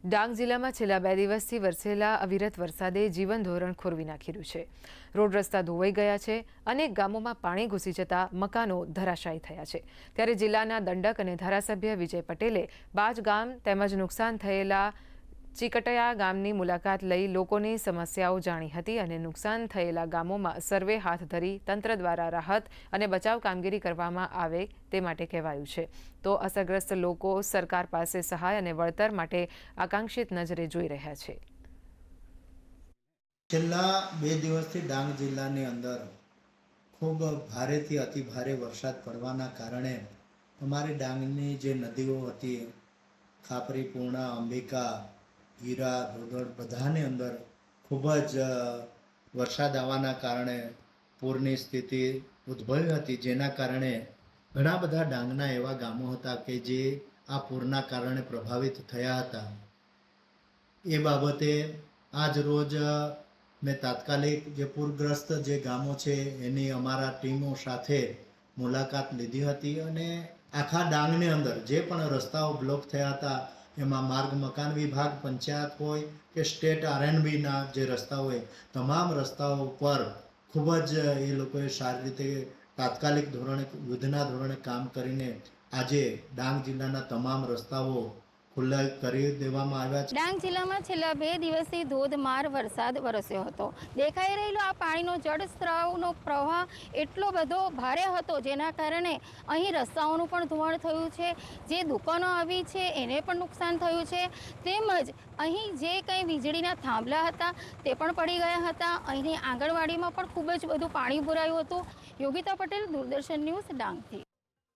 ડાંગ જિલ્લામાં છેલ્લા 2 દિવસથી વરસેલા અવિરત વરસાદે જીવન ધોરણ ખોરવી નાખ્યું છે। રોડ રસ્તા ધોવાઈ ગયા છે। અનેક ગામોમાં પાણી ઘૂસી જતા મકાનો ધરાશાયી થયા છે। ત્યારે જિલ્લાના દંડક અને ધારાસભ્ય વિજય પટેલે બાજ ગામ તેમજ નુકસાન થયેલા ચીકટયા ગામની મુલાકાત લઈ લોકોની સમસ્યાઓ જાણી હતી અને નુકસાન થયેલા ગામોમાં સર્વે હાથ ધરી તંત્ર દ્વારા રાહત અને બચાવ કામગીરી કરવામાં આવે તે માટે કહેવાયું છે। તો અસરગ્રસ્ત લોકો સરકાર પાસે સહાય અને વળતર માટે આકાંક્ષિત નજરે જોઈ રહ્યા છે। છેલ્લા 2 દિવસથી ડાંગ જિલ્લાની અંદર ખૂબ ભારેથી અતિ ભારે વરસાદ પડવાના કારણે અમારી ડાંગની જે નદીઓ હતી ખાપરી, પૂર્ણા, અંબિકા, હીરા, ધોધડ બધાની અંદર ખૂબ જ વરસાદ આવવાના કારણે પૂરની સ્થિતિ ઉદ્ભવી હતી, જેના કારણે ઘણા બધા ડાંગના એવા ગામો હતા કે જે આ પૂરના કારણે પ્રભાવિત થયા હતા। એ બાબતે આજ રોજ મેં તાત્કાલિક જે પૂરગ્રસ્ત જે ગામો છે એની અમારા ટીમો સાથે મુલાકાત લીધી હતી અને આખા ડાંગની અંદર જે પણ રસ્તાઓ બ્લોક થયા હતા એમાં માર્ગ મકાન વિભાગ, પંચાયત હોય કે સ્ટેટ આરએનબીના જે રસ્તા હોય તમામ રસ્તાઓ પર ખૂબ જ એ લોકોએ સારી રીતે તાત્કાલિક ધોરણે યુદ્ધના ધોરણે કામ કરીને આજે ડાંગ જિલ્લાના તમામ રસ્તાઓ ખુલ્લા કરી દેવામાં આવ્યા છે। ડાંગ જિલ્લામાં છેલ્લા 2 દિવસથી ધોધમાર વરસાદ વરસ્યો હતો। દેખાઈ રહેલો આ પાણીનો જળસ્ત્રાવનો પ્રવાહ એટલો બધો ભારે હતો, જેના કારણે અહીં રસ્તાઓનું પણ ધોવાણ થયું છે, જે દુકાનો આવી છે એને પણ નુકસાન થયું છે, તેમજ અહીં જે કંઈ વીજળીના થાંભલા હતા તે પણ પડી ગયા હતા। અહીંની આંગણવાડીમાં પણ ખૂબ જ બધું પાણી ભરાયું હતું। યોગિતા પટેલ, દૂરદર્શન ન્યૂઝ, ડાંગથી।